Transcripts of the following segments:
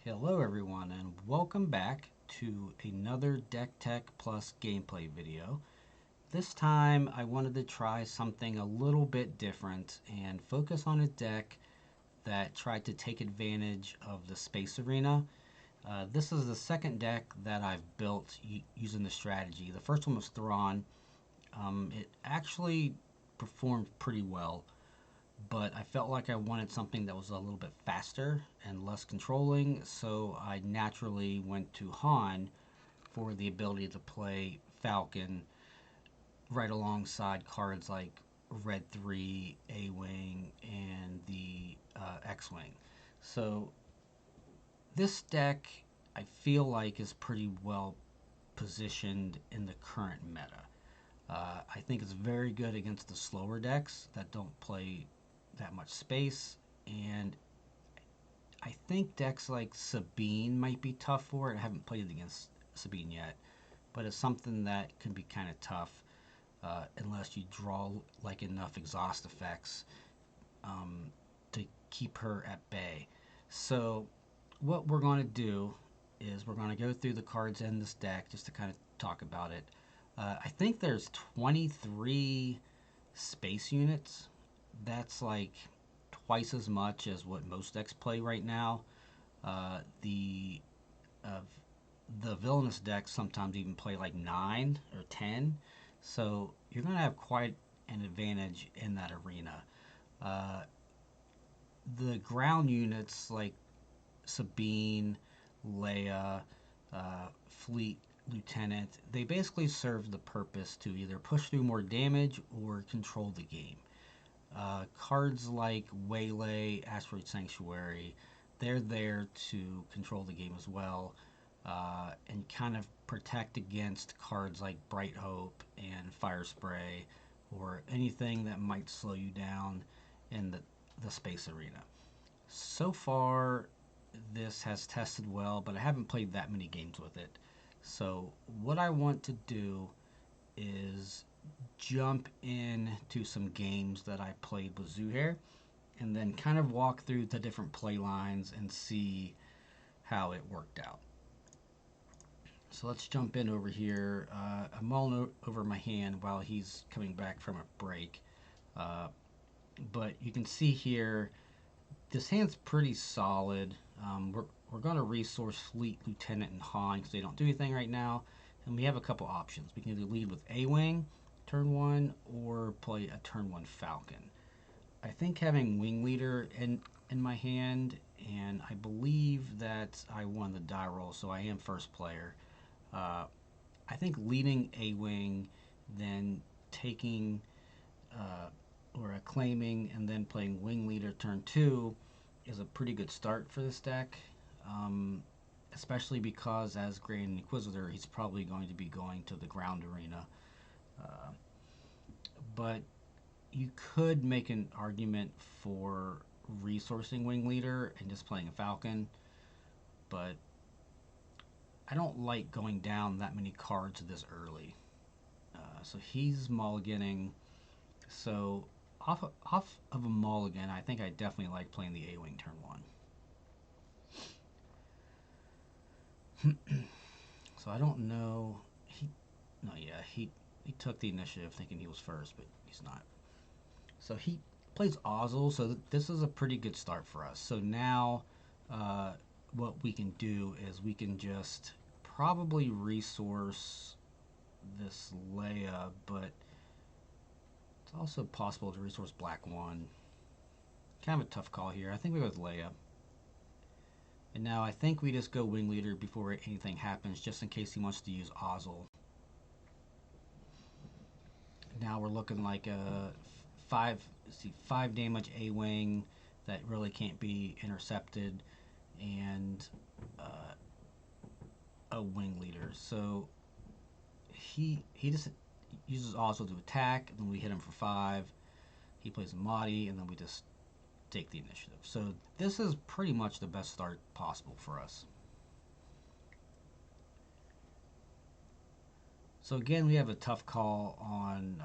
Hello everyone and welcome back to another DeckTech Plus gameplay video. This time I wanted to try something a little bit different and focus on a deck that tried to take advantage of the space arena. This is the second deck that I've built using the strategy. The first one was Thrawn. It actually performed pretty well, but I felt like I wanted something that was a little bit faster and less controlling, so I naturally went to Han for the ability to play Falcon right alongside cards like Red 3, A-Wing, and the X-Wing. So this deck, I feel like, is pretty well positioned in the current meta. I think it's very good against the slower decks that don't play that much space, and I think decks like Sabine might be tough for it. I haven't played against Sabine yet, but it's something that can be kind of tough unless you draw like enough exhaust effects to keep her at bay. So what we're going to do is we're going to go through the cards in this deck just to kind of talk about it. I think there's 23 space units. That's like twice as much as what most decks play right now. The uh, the villainous decks sometimes even play like 9 or 10. So you're going to have quite an advantage in that arena. Uh, the ground units like Sabine, Leia, Fleet Lieutenant, they basically serve the purpose to either push through more damage or control the game. Cards like Waylay, Asteroid Sanctuary, they're there to control the game as well, and kind of protect against cards like Bright Hope and Fire Spray or anything that might slow you down in the space arena. So far, this has tested well, but I haven't played that many games with it. So, what I want to do is jump into some games that I played with Zuhair and then kind of walk through the different play lines and see how it worked out. So let's jump in over here. I'm mulling over my hand while he's coming back from a break. Uh, but you can see here, this hand's pretty solid. We're going to resource Fleet Lieutenant and Han because they don't do anything right now. And we have a couple options. We can either lead with A-Wing turn 1 or play a turn 1 Falcon. I think having Wing Leader in my hand, and I believe that I won the die roll, so I am first player. I think leading A-Wing, then taking or claiming and then playing Wing Leader turn 2 is a pretty good start for this deck. Especially because as Grand Inquisitor, he's probably going to be going to the ground arena. Uh, but you could make an argument for resourcing Wing Leader and just playing a Falcon, but I don't like going down that many cards this early. So he's mulliganing. So off of a mulligan, I think I definitely like playing the A-Wing turn 1. So I don't know. No, yeah, he took the initiative thinking he was first, but he's not. So he plays Ozzel, so this is a pretty good start for us. So now uh, what we can do is we can just probably resource this Leia, but it's also possible to resource Black 1. Kind of a tough call here. I think we go with Leia. And now I think we just go Wing Leader before anything happens, just in case he wants to use Ozzel. Now we're looking like a five damage A-Wing that really can't be intercepted, and uh, a Wing Leader. So he just uses Ozzel to attack, and then we hit him for 5. He plays a Mahdi, and then we just take the initiative. So this is pretty much the best start possible for us. So again, we have a tough call on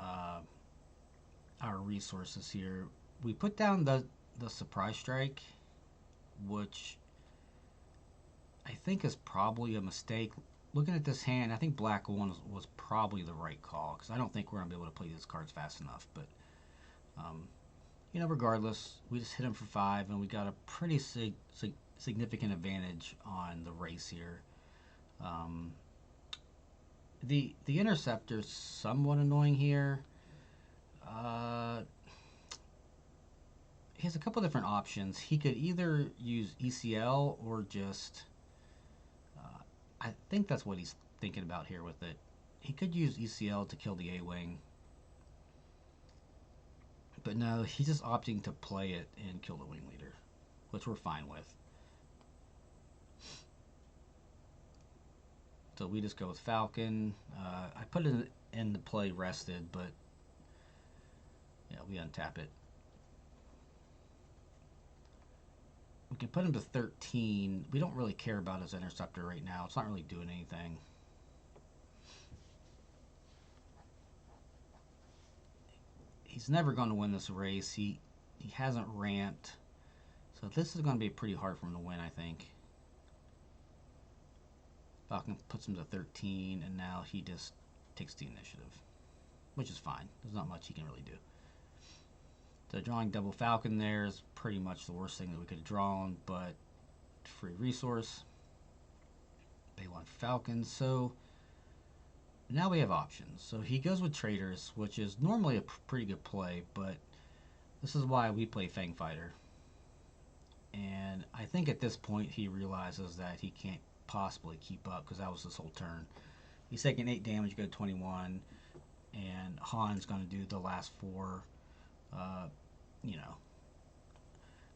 our resources here. We put down the surprise strike, which think is probably a mistake. Looking at this hand, I think black one was probably the right call because I don't think we're going to be able to play these cards fast enough. But, um, regardless, we just hit him for 5 and we got a pretty significant advantage on the race here. The interceptor's somewhat annoying here. He has a couple different options. He could either use ECL or just... I think that's what he's thinking about here with it. He could use ECL to kill the A-Wing. But no, he's just opting to play it and kill the Wing Leader, which we're fine with. So we just go with Falcon. I put it in the play rested, but yeah, we untap it. We can put him to 13. We don't really care about his interceptor right now. It's not really doing anything. He's never going to win this race. He hasn't ramped. So this is going to be pretty hard for him to win, I think. Falcon puts him to 13, and now he just takes the initiative, which is fine. There's not much he can really do. So drawing double Falcon there is pretty much the worst thing that we could have drawn, but free resource. Pay 1 for Falcon. So now we have options. So he goes with Traders, which is normally a pretty good play, but this is why we play Fang Fighter. And I think at this point he realizes that he can't possibly keep up because that was his whole turn. He's taking 8 damage, go to 21, and Han's going to do the last 4.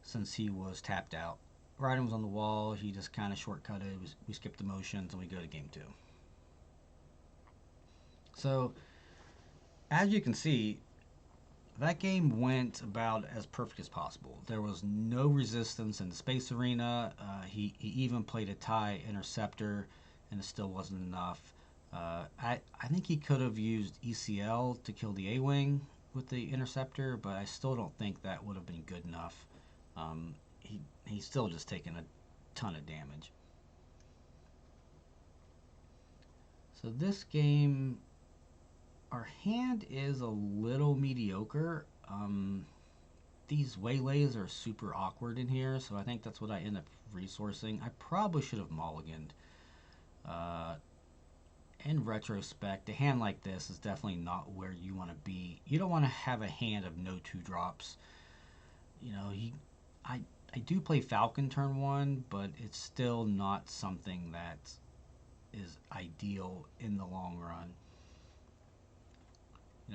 Since he was tapped out. Raiden was on the wall. He just kind of shortcutted. We skipped the motions and we go to game 2. So, as you can see, that game went about as perfect as possible. There was no resistance in the space arena. He even played a TIE interceptor, and it still wasn't enough. I think he could have used ECL to kill the A-Wing with the interceptor, but I still don't think that would have been good enough. He's still just taking a ton of damage. So this game, our hand is a little mediocre. These waylays are super awkward in here, so I think that's what I end up resourcing. I probably should have mulliganed. In retrospect, a hand like this is definitely not where you want to be. You don't want to have a hand of no 2-drops. I do play Falcon turn 1, but it's still not something that is ideal in the long run.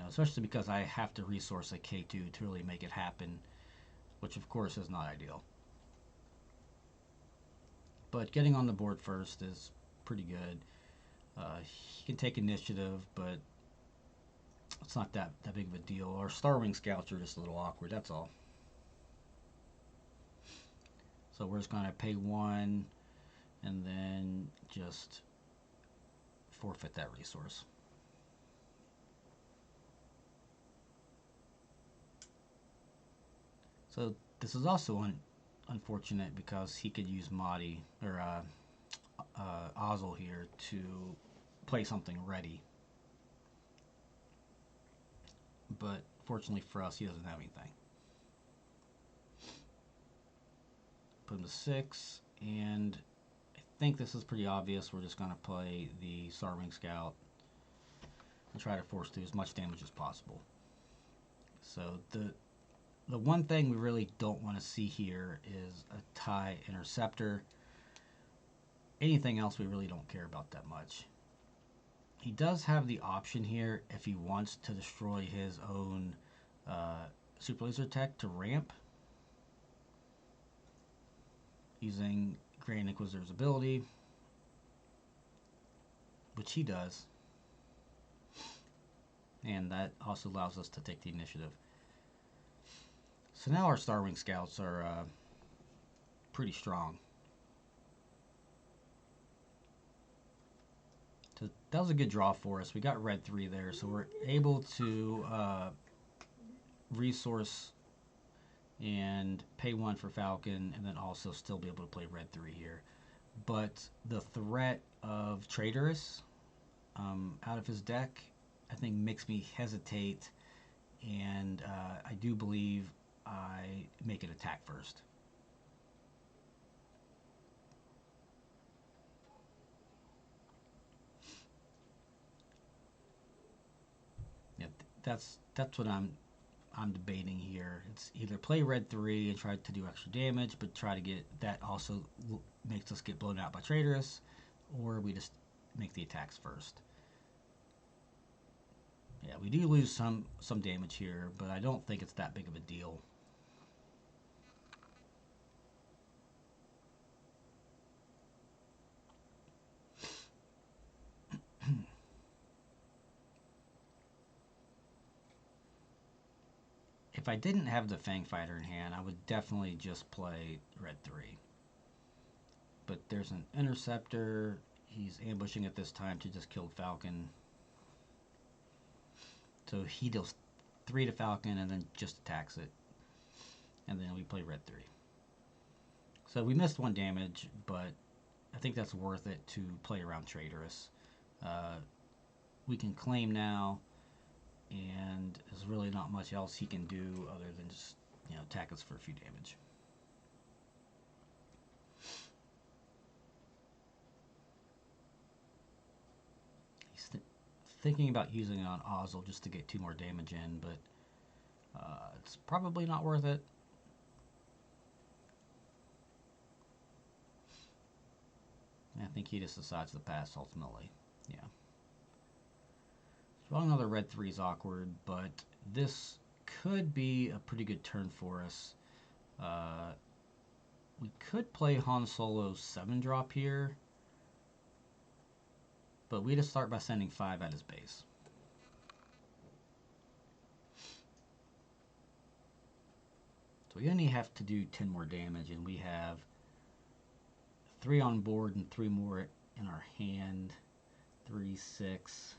Especially because I have to resource a K2 to really make it happen, which of course is not ideal. But getting on the board first is pretty good. He can take initiative, but it's not that big of a deal. Our Starwing Scouts are just a little awkward, that's all. So we're just going to pay 1 and then just forfeit that resource. So this is also unfortunate because he could use Mahdi or Ozzel here to play something ready. But fortunately for us, he doesn't have anything. Put him to 6, and I think this is pretty obvious. We're just going to play the Starwing Scout and try to force through as much damage as possible. So the one thing we really don't want to see here is a TIE interceptor. Anything else we really don't care about that much. He does have the option here if he wants to destroy his own super laser tech to ramp using Grand Inquisitor's ability, which he does, and that also allows us to take the initiative. So now our Starwing Scouts are pretty strong. So that was a good draw for us. We got red 3 there, so we're able to resource and pay 1 for Falcon, and then also still be able to play red 3 here. but the threat of Traitorous out of his deck, I think, makes me hesitate, and I do believe I make it attack first. Yeah, that's what I'm debating here. It's either play red 3 and try to do extra damage, but try to get that also makes us get blown out by Traitorous, or we just make the attacks first. Yeah, we do lose some damage here, but I don't think it's that big of a deal. If I didn't have the Fang Fighter in hand, I would definitely just play red 3. But there's an Interceptor. He's ambushing at this time to just kill Falcon. So he deals 3 to Falcon and then just attacks it. And then we play red 3. So we missed 1 damage, but I think that's worth it to play around Traitorous. We can claim now, and there's really not much else he can do other than just, attack us for a few damage. He's thinking about using it on Ozzel just to get 2 more damage in, but it's probably not worth it. I think he just decides to pass ultimately. Yeah. Drawing another red 3 is awkward, but this could be a pretty good turn for us. We could play Han Solo's 7-drop here, but we just start by sending 5 at his base. So we only have to do 10 more damage, and we have 3 on board and 3 more in our hand. 3, 6.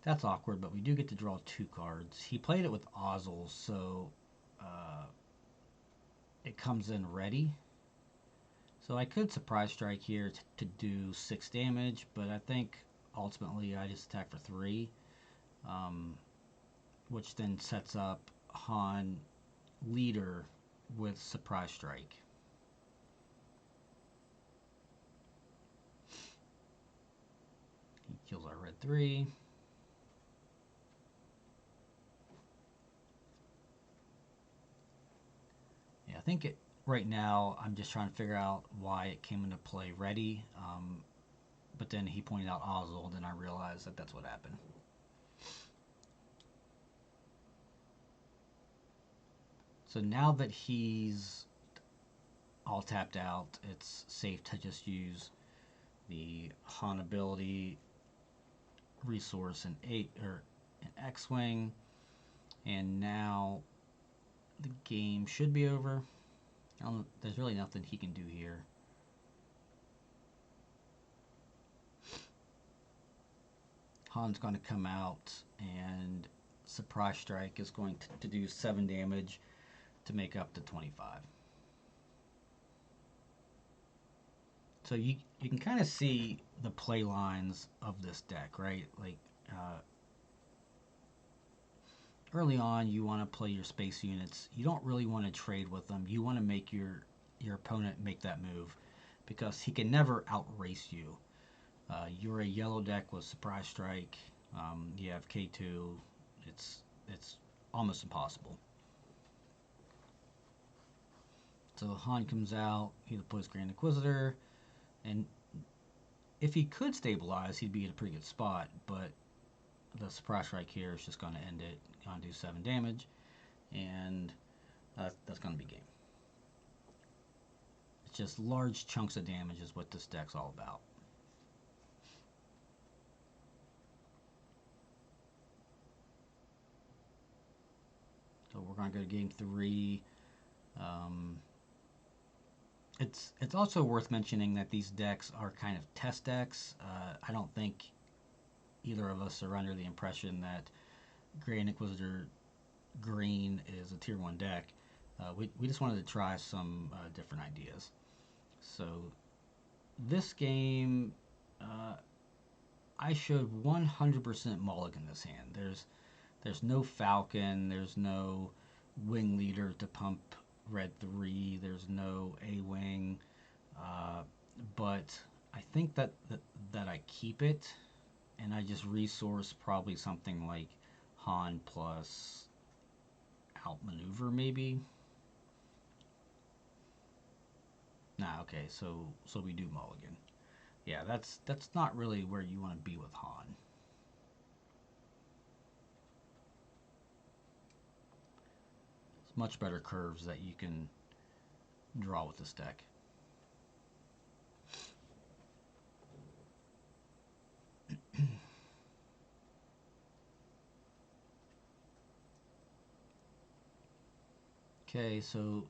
That's awkward, but we do get to draw 2 cards. He played it with Ozzel, so it comes in ready. So I could Surprise Strike here to do 6 damage, but I think ultimately I just attack for 3, which then sets up Han Leader with Surprise Strike. He kills our red 3. Yeah, I think right now I'm just trying to figure out why it came into play ready. But then he pointed out Ozzel, and then I realized that that's what happened. So now that he's all tapped out, it's safe to just use the Han ability resource in X-Wing, and now the game should be over. There's really nothing he can do here. Han's going to come out, and Surprise Strike is going to do 7 damage to make up to 25. So you can kind of see the play lines of this deck, right? Like early on, you want to play your space units. You don't really want to trade with them. You want to make your opponent make that move, because he can never outrace you. You're a yellow deck with Surprise Strike. You have K2. It's almost impossible. So Han comes out. He deploys Grand Inquisitor, and if he could stabilize, he'd be in a pretty good spot. But the Surprise Strike here is just going to end it. Going to do 7 damage, and that's going to be game. It's just large chunks of damage is what this deck's all about. So we're going to go to game 3. It's also worth mentioning that these decks are kind of test decks. I don't think either of us are under the impression that Grand Inquisitor Green is a tier 1 deck. We just wanted to try some different ideas. So this game, uh, I showed 100% mulligan this hand. There's no falcon. There's no wing leader to pump red 3. There's no a wing. Uh, but I think that I keep it, and I just resource probably something like Han plus outmaneuver maybe. Nah, okay, so we do mulligan. Yeah, that's not really where you want to be with Han. It's much better curves that you can draw with this deck. Okay, so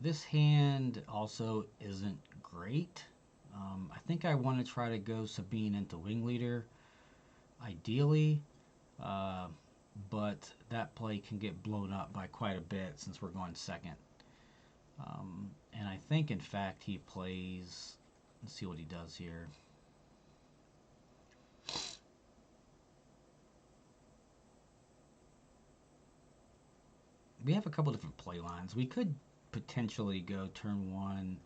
this hand also isn't great. I think I want to try to go Sabine into wing leader, ideally, uh, but that play can get blown up by quite a bit since we're going second. And I think, in fact, he plays. Let's see what he does here. We have a couple different play lines. We could potentially go turn 1,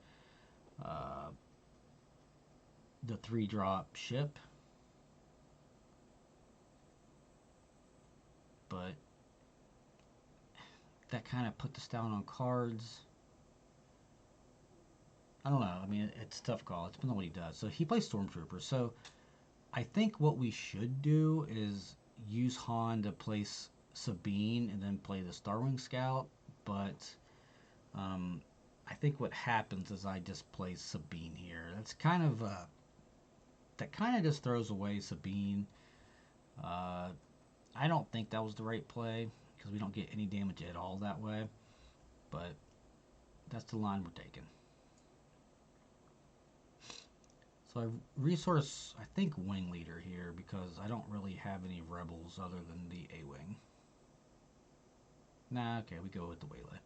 uh, the 3-drop ship, but that kind of puts us down on cards. I don't know. I mean, it's a tough call. It's been what he does. So he plays Stormtrooper. So I think what we should do is use Han to place Sabine and then play the Starwing Scout. But um, I think what happens is I just play Sabine here. That's kind of that kind of just throws away Sabine. Uh, I don't think that was the right play because we don't get any damage at all that way. But that's the line we're taking. So I resource, I think, wing leader here because I don't really have any rebels other than the A-wing. Nah, okay, we go with the waylay.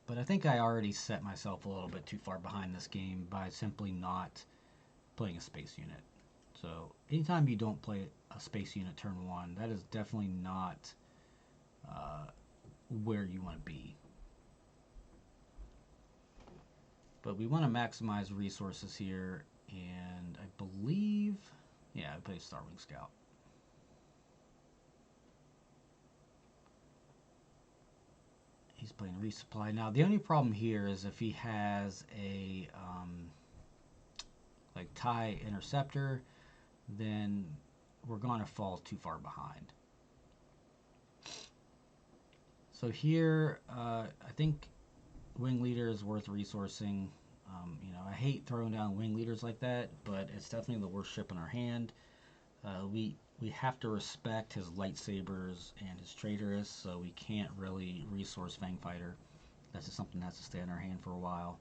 But I think I already set myself a little bit too far behind this game by simply not playing a space unit. So anytime you don't play a space unit turn 1, that is definitely not uh, where you want to be. But we want to maximize resources here, and I believe, yeah, I play Starwing Scout. He's playing resupply. Now, the only problem here is if he has a like TIE interceptor, then we're going to fall too far behind. So here, I think wing leader is worth resourcing. I hate throwing down wing leaders like that, but it's definitely the worst ship in our hand. We have to respect his lightsabers and his traitorous, so we can't really resource Fang Fighter. That's just something that has to stay in our hand for a while.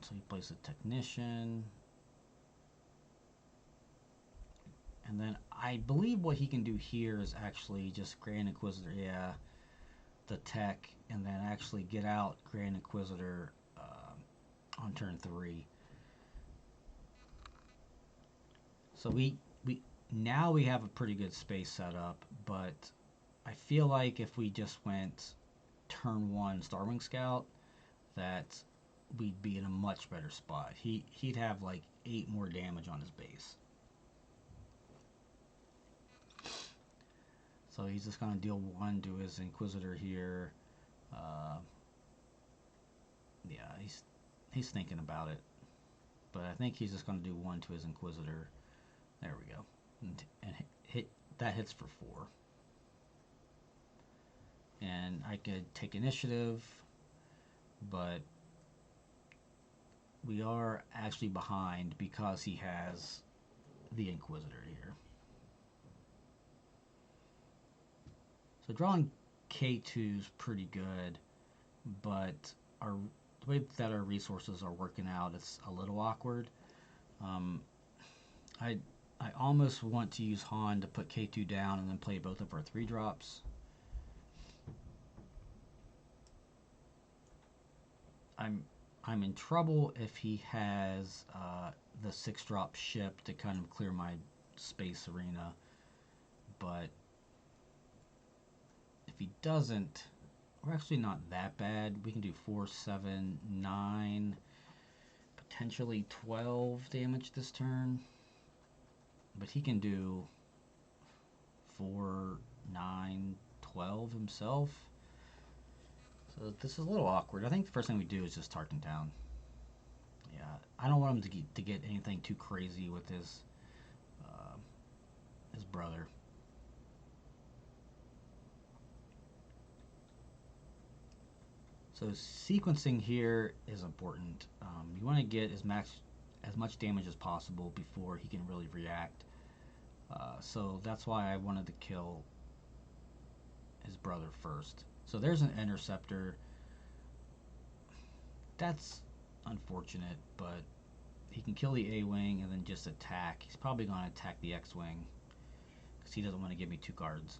So he plays a technician. And then I believe what he can do here is actually just Grand Inquisitor, yeah, the tech, and then actually get out Grand Inquisitor on turn 3. So we now we have a pretty good space set up, but I feel like if we just went turn 1 Starwing Scout, that we'd be in a much better spot. He'd have like 8 more damage on his base. So he's just going to deal 1 to his Inquisitor here. Uh, yeah, he's thinking about it. But I think he's just going to do 1 to his Inquisitor. There we go. And that hits for 4. And I could take initiative, but we are actually behind because he has the Inquisitor here. So drawing K2 is pretty good, but the way that our resources are working out, it's a little awkward. Um, I I almost want to use Han to put K2 down and then play both of our 3-drops. I'm in trouble if he has the 6-drop ship to kind of clear my space arena, but if he doesn't, we're actually not that bad. We can do 4, 7, 9, potentially 12 damage this turn, but he can do 4, 9, 12 himself. So this is a little awkward. I think the first thing we do is just Tarkin Town. Yeah, I don't want him to get anything too crazy with his brother. So sequencing here is important. You want to get as much damage as possible before he can really react. So that's why I wanted to kill his brother first. So there's an interceptor. That's unfortunate, but he can kill the A-Wing and then just attack. He's probably going to attack the X-Wing because he doesn't want to give me 2 cards.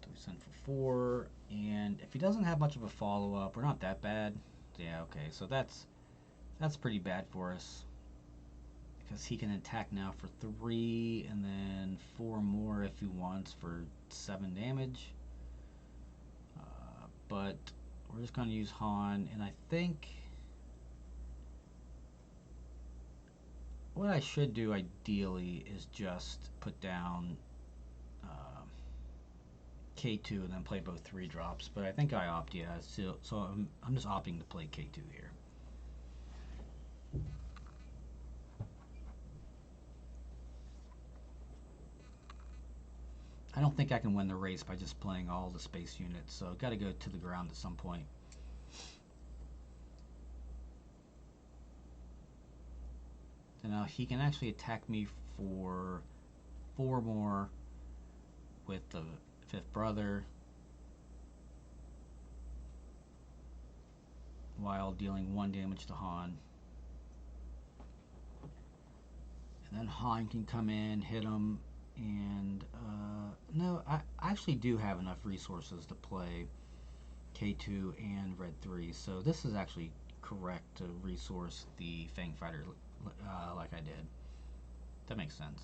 So we send for 4, and if he doesn't have much of a follow-up, we're not that bad. Yeah, okay, so that's pretty bad for us because he can attack now for 3 and then 4 more if he wants for 7 damage. But we're just going to use Han, and I think what I should do ideally is just put down K2 and then play both 3-drops, but I think I opt, yeah, so I'm just opting to play K2 here. I don't think I can win the race by just playing all the space units, so I've got to go to the ground at some point. And now he can actually attack me for 4 more with the 5th brother while dealing 1 damage to Han. And then Han can come in, hit him, and no, I actually do have enough resources to play K2 and Red 3, so this is actually correct to resource the Fang Fighter like I did. That makes sense.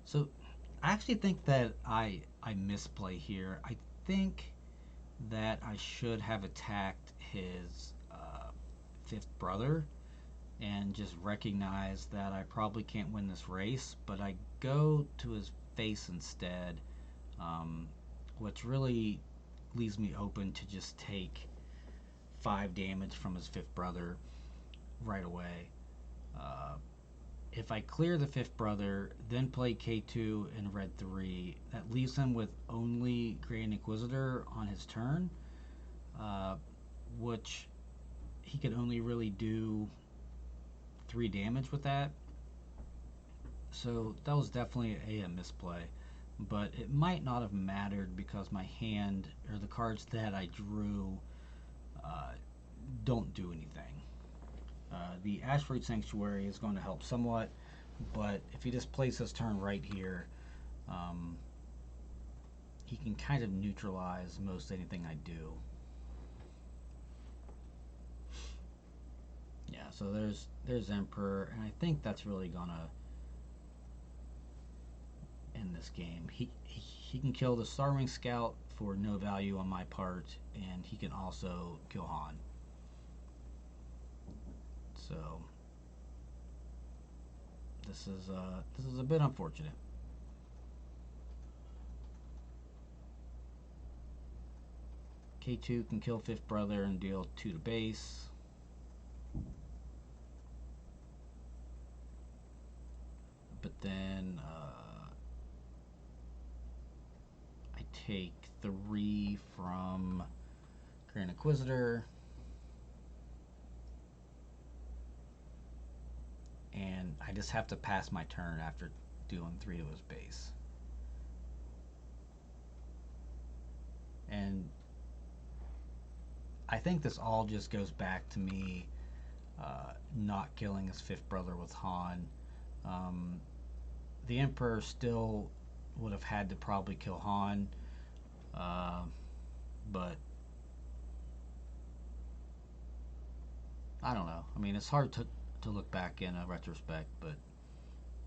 So I actually think that I misplay here. I think that I should have attacked his 5th brother and just recognize that I probably can't win this race, but I go to his face instead, which really leaves me open to just take 5 damage from his 5th brother right away. If I clear the 5th brother, then play K2 and Red 3, that leaves him with only Grand Inquisitor on his turn, which he could only really do 3 damage with that. So that was definitely a misplay, but it might not have mattered because my hand, or the cards that I drew, don't do anything. The Asteroid Sanctuary is going to help somewhat, but if he just plays his turn right here, he can kind of neutralize most anything I do. Yeah, so there's Emperor, and I think that's really gonna end this game. He can kill the Starwing Scout for no value on my part, and he can also kill Han. So this is a bit unfortunate. K2 can kill 5th brother and deal 2 to base. But then I take 3 from Grand Inquisitor, and I just have to pass my turn after doing 3 of his base. And I think this all just goes back to me not killing his fifth brother with Han. The Emperor still would have had to probably kill Han, but I don't know. I mean, it's hard to look back in a retrospect, but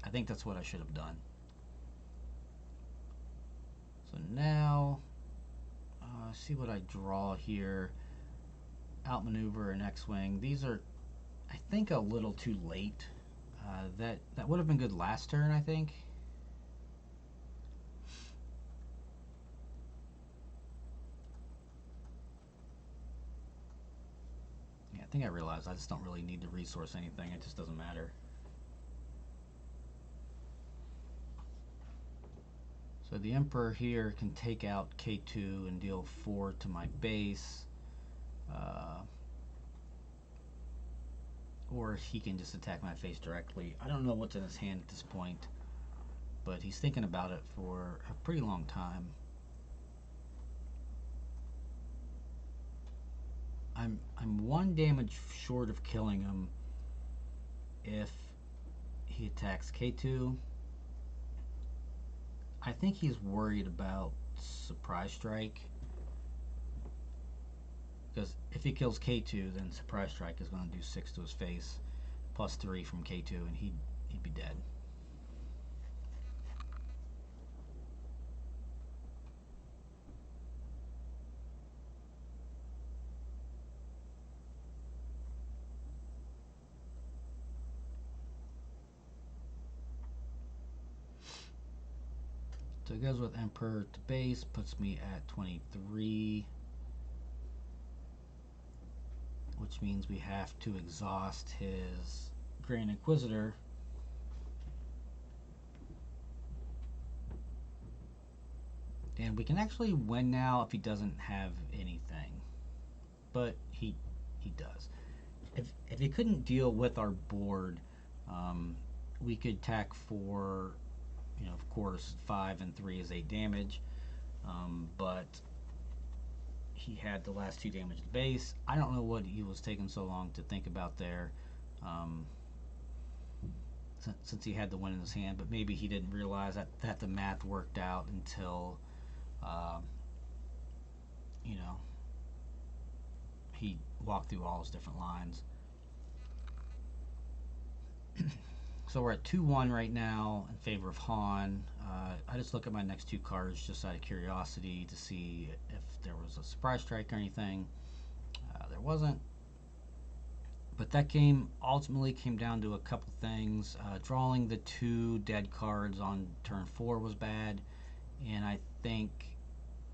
I think that's what I should have done. So now, see what I draw here. Outmaneuver and X-Wing. These are, I think, a little too late. That would have been good last turn, I think. Yeah, I think I realized I just don't really need to resource anything. It just doesn't matter. So the Emperor here can take out K2 and deal 4 to my base. Or he can just attack my face directly. I don't know what's in his hand at this point, but he's thinking about it for a pretty long time. I'm 1 damage short of killing him if he attacks K2. I think he's worried about Surprise Strike, because if he kills K2, then Surprise Strike is going to do 6 to his face, plus 3 from K2, and he'd be dead. So it goes with Emperor to base, puts me at 23, which means we have to exhaust his Grand Inquisitor. And we can actually win now if he doesn't have anything, but he does. If he couldn't deal with our board, we could attack for, of course, 5 and 3 is 8 damage, but he had the last 2 damage to base. I don't know what he was taking so long to think about there, since he had the one in his hand, but maybe he didn't realize that the math worked out until, he walked through all his different lines. So we're at 2-1 right now in favor of Han. I just look at my next 2 cards just out of curiosity to see if there was a surprise strike or anything. There wasn't. But that game ultimately came down to a couple things. Drawing the 2 dead cards on turn 4 was bad, and I think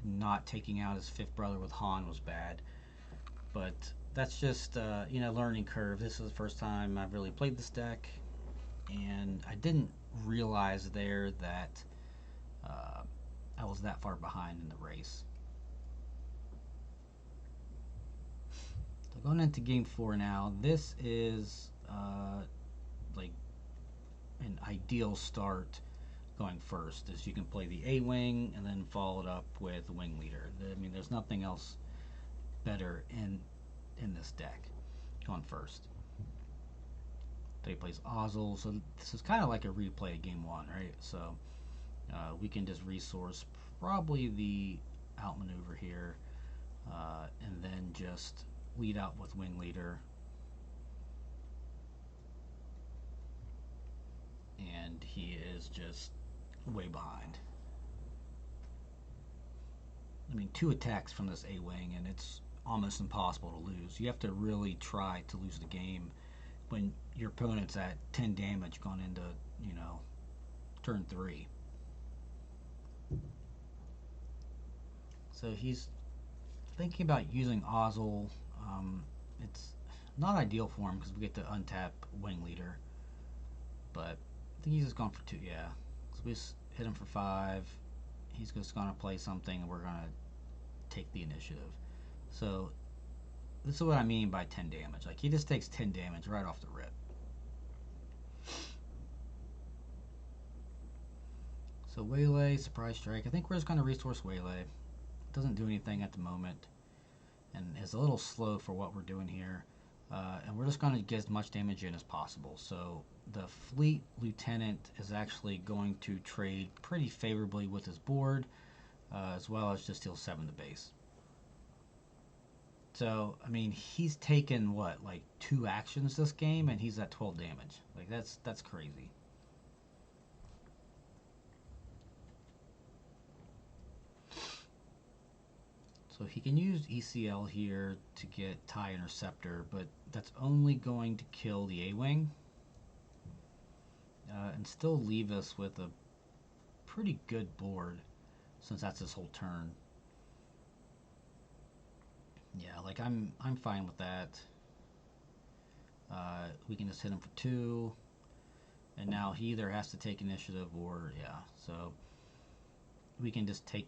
not taking out his fifth brother with Han was bad. But that's just learning curve. This is the first time I've really played this deck, and I didn't realize there that I was that far behind in the race. So going into game 4 now, this is like an ideal start going first, as you can play the A-Wing and then follow it up with Wing Leader. I mean, there's nothing else better in this deck going first. So he plays Ozzel, so this is kind of like a replay of game 1, right? So we can just resource probably the outmaneuver here, and then just lead out with Wing Leader. And he is just way behind. I mean, 2 attacks from this A-Wing, and it's almost impossible to lose. You have to really try to lose the game when your opponent's at 10 damage going into, turn 3. So he's thinking about using Ozzel. It's not ideal for him because we get to untap Wing Leader. But I think he's just gone for 2, yeah. So we just hit him for 5. He's just going to play something, and we're going to take the initiative. So this is what I mean by 10 damage. Like, he just takes 10 damage right off the rip. So Waylay, Surprise Strike. I think we're just going to resource Waylay. Doesn't do anything at the moment, and is a little slow for what we're doing here. And we're just going to get as much damage in as possible. So the Fleet Lieutenant is actually going to trade pretty favorably with his board, as well as just heal 7 to base. So, I mean, he's taken, what, like 2 actions this game, and he's at 12 damage. Like, that's crazy. So he can use ECL here to get TIE Interceptor, but that's only going to kill the A-Wing. And still leave us with a pretty good board, since that's his whole turn. Yeah, like I'm fine with that. We can just hit him for 2, and now he either has to take initiative or yeah. So we can just take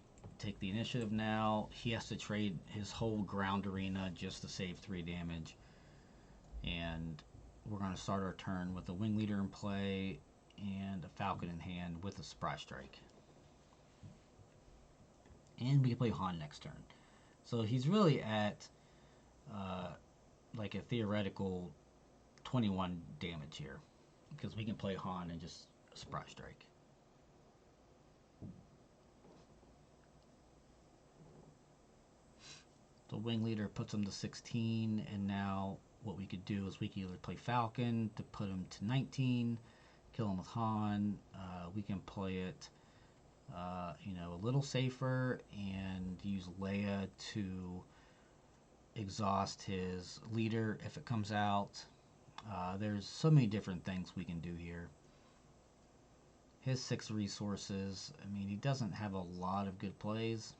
the initiative now. He has to trade his whole ground arena just to save 3 damage, and we're going to start our turn with a Wing Leader in play and a Falcon in hand with a Surprise Strike. And we can play Han next turn. So he's really at like a theoretical 21 damage here, because we can play Han and just Surprise Strike. The Wing Leader puts him to 16, and now what we could do is we could either play Falcon to put him to 19, kill him with Han. We can play it, you know, a little safer and use Leia to exhaust his leader if it comes out. There's so many different things we can do here. His 6 resources, I mean, he doesn't have a lot of good plays.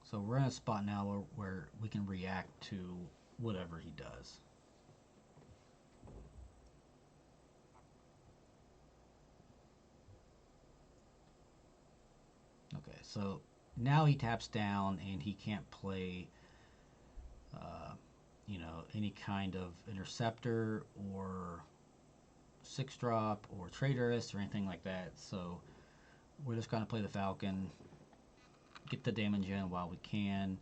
So we're in a spot now where we can react to whatever he does. Okay, so now he taps down and he can't play, you know, any kind of interceptor or 6-drop or traitorous or anything like that. So we're just going to play the Falcon, get the damage in while we can.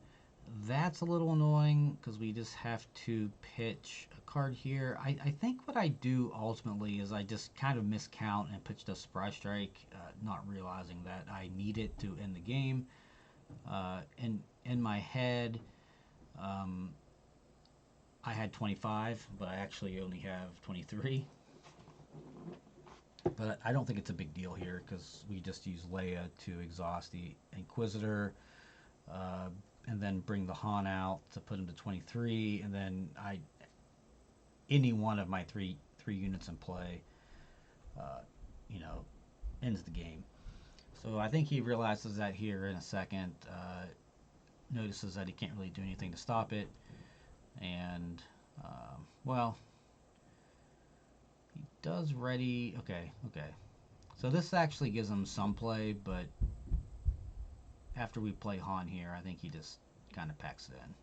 That's a little annoying because we just have to pitch a card here. I think what I do ultimately is I just kind of miscount and pitch the Surprise Strike, not realizing that I need it to end the game. In my head, I had 25, but I actually only have 23. But I don't think it's a big deal here because we just use Leia to exhaust the Inquisitor, and then bring the Han out to put him to 23, and then any one of my three units in play, you know, ends the game. So I think he realizes that here in a second, notices that he can't really do anything to stop it, and well, he does ready. Okay. So this actually gives him some play, but after we play Han here, I think he just kind of packs it in.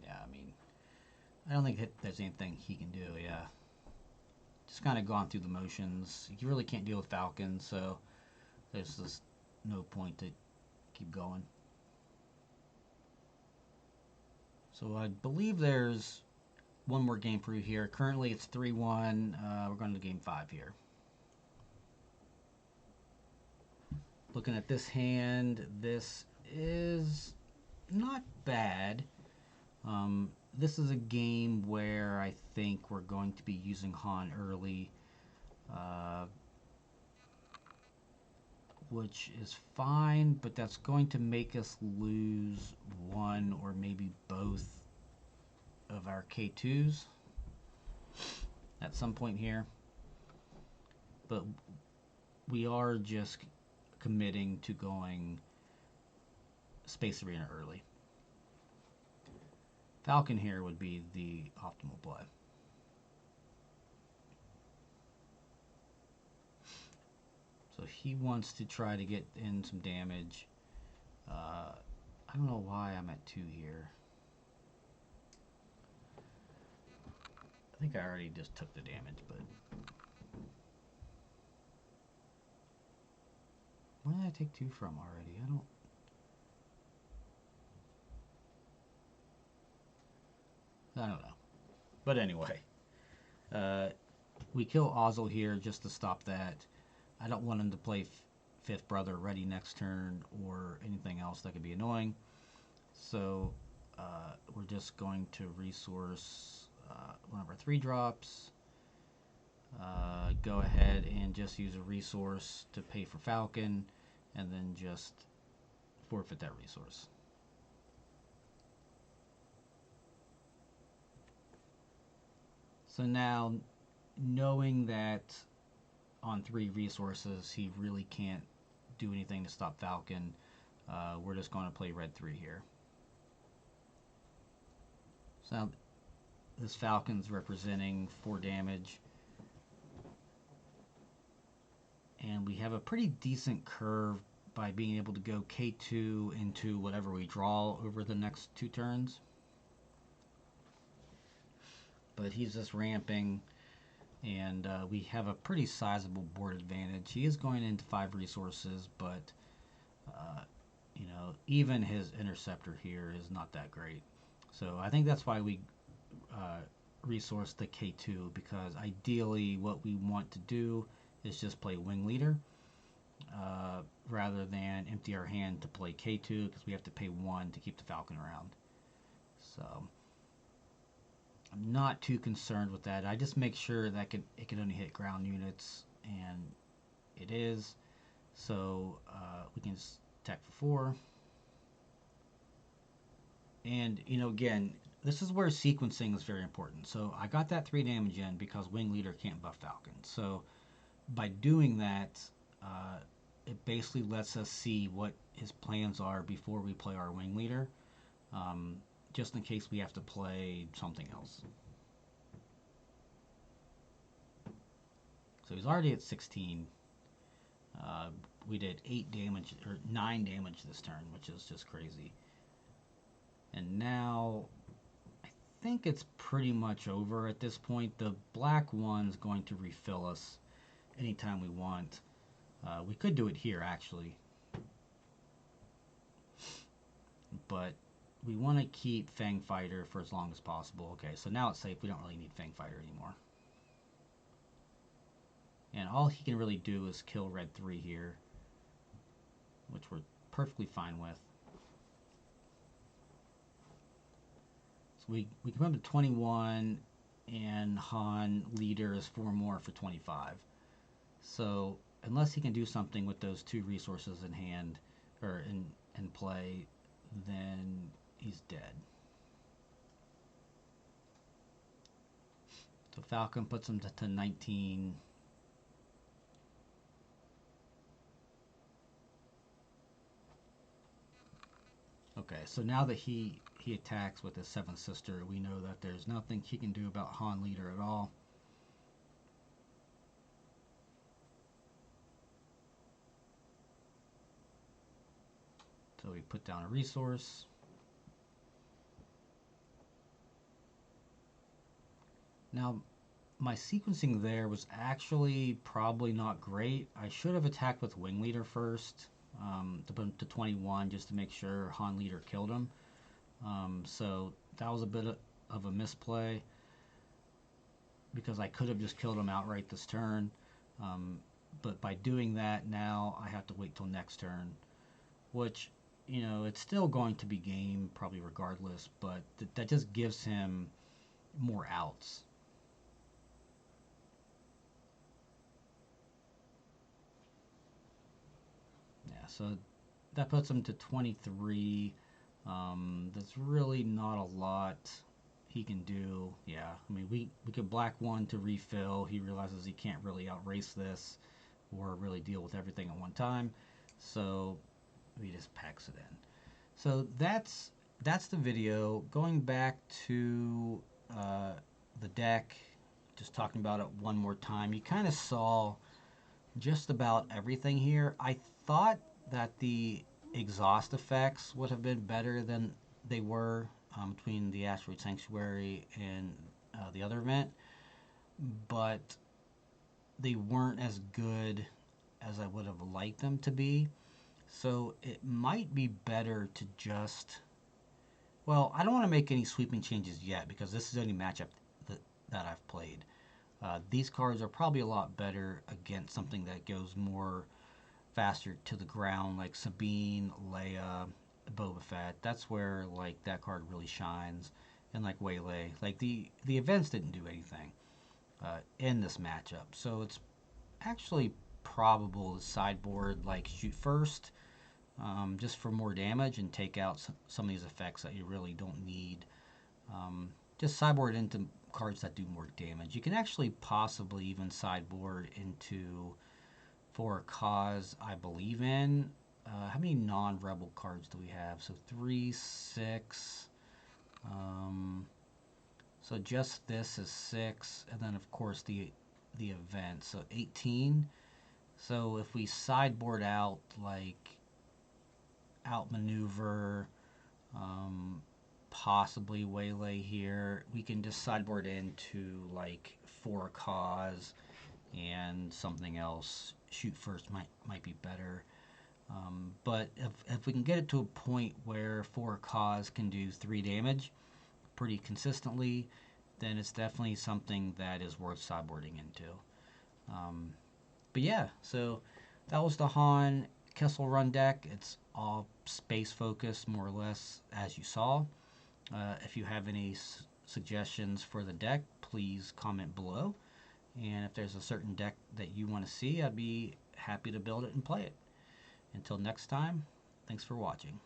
Yeah, I mean, I don't think there's anything he can do. Yeah, just kind of gone through the motions. You really can't deal with Falcon, so there's just no point to keep going. So I believe there's one more game for you here. Currently it's 3-1. We're going to game 5 here. Looking at this hand, this is not bad. This is a game where I think we're going to be using Han early, which is fine, but that's going to make us lose one or maybe both of our K2s at some point here. But we are just committing to going Space Arena early. Falcon here would be the optimal play. So he wants to try to get in some damage. I don't know why I'm at 2 here. I think I already just took the damage, but where did I take 2 from already? I don't know. But anyway, we kill Ozzel here just to stop that. I don't want him to play Fifth Brother ready next turn or anything else that could be annoying. So we're just going to resource one of our 3-drops. Go ahead and just use a resource to pay for Falcon, and then just forfeit that resource. So now, knowing that on 3 resources he really can't do anything to stop Falcon, we're just going to play red 3 here. So now this Falcon's representing 4 damage. And we have a pretty decent curve by being able to go K2 into whatever we draw over the next 2 turns. But he's just ramping, and we have a pretty sizable board advantage. He is going into 5 resources, but you know, even his interceptor here is not that great. So I think that's why we resource the K2, because ideally what we want to do is just play Wing Leader rather than empty our hand to play K2, because we have to pay 1 to keep the Falcon around. So I'm not too concerned with that. I just make sure that it can only hit ground units, and it is. So we can just attack for 4. And, you know, again, this is where sequencing is very important. So I got that 3 damage in because Wing Leader can't buff Falcon. So by doing that, it basically lets us see what his plans are before we play our Wing Leader, just in case we have to play something else. So he's already at 16. We did 8 damage, or 9 damage this turn, which is just crazy. And now I think it's pretty much over at this point. The black one's going to refill us anytime we want. We could do it here, actually, but we want to keep Fang Fighter for as long as possible. Okay, so now it's safe. We don't really need Fang Fighter anymore. And all he can really do is kill red 3 here, which we're perfectly fine with. So we come up to 21, and Han Leader is 4 more for 25. So unless he can do something with those 2 resources in hand, or in play, then he's dead. So Falcon puts him to 19. Okay, so now that he attacks with his 7th sister, we know that there's nothing he can do about Han Leader at all. So we put down a resource. Now, my sequencing there was actually probably not great. I should have attacked with Wing Leader first, to put him to 21, just to make sure Han Leader killed him. So that was a bit of a misplay, because I could have just killed him outright this turn. But by doing that, now I have to wait till next turn, which, you know, it's still going to be game probably regardless, but that just gives him more outs. Yeah, so that puts him to 23. That's really not a lot he can do. Yeah, I mean, we could black 1 to refill. He realizes he can't really outrace this or really deal with everything at one time, so he just packs it in. So that's that's the video. Going back to the deck, just talking about it one more time, you kind of saw just about everything here. I thought that the exhaust effects would have been better than they were between the Asteroid Sanctuary and the other event, but they weren't as good as I would have liked them to be. So it might be better to just, well, I don't want to make any sweeping changes yet because this is the only matchup that I've played. These cards are probably a lot better against something that goes more faster to the ground, like Sabine, Leia, Boba Fett. That's where like that card really shines, and like Waylay. Like the events didn't do anything in this matchup, so it's actually probable to sideboard like shoot first, just for more damage and take out some of these effects that you really don't need. Just sideboard into cards that do more damage. You can actually possibly even sideboard into for a cause I believe in. How many non-rebel cards do we have? So 3, 6. Um, so just this is 6, and then of course the event. So 18. So if we sideboard out like outmaneuver, um, possibly waylay here, we can just sideboard into like for a cause and something else. Shoot first might be better. But if we can get it to a point where for a cause can do 3 damage pretty consistently, then it's definitely something that is worth sideboarding into. Um, but yeah, so that was the Han Kessel Run deck. It's all space focused, more or less, as you saw. If you have any suggestions for the deck, please comment below. And if there's a certain deck that you want to see, I'd be happy to build it and play it. Until next time, thanks for watching.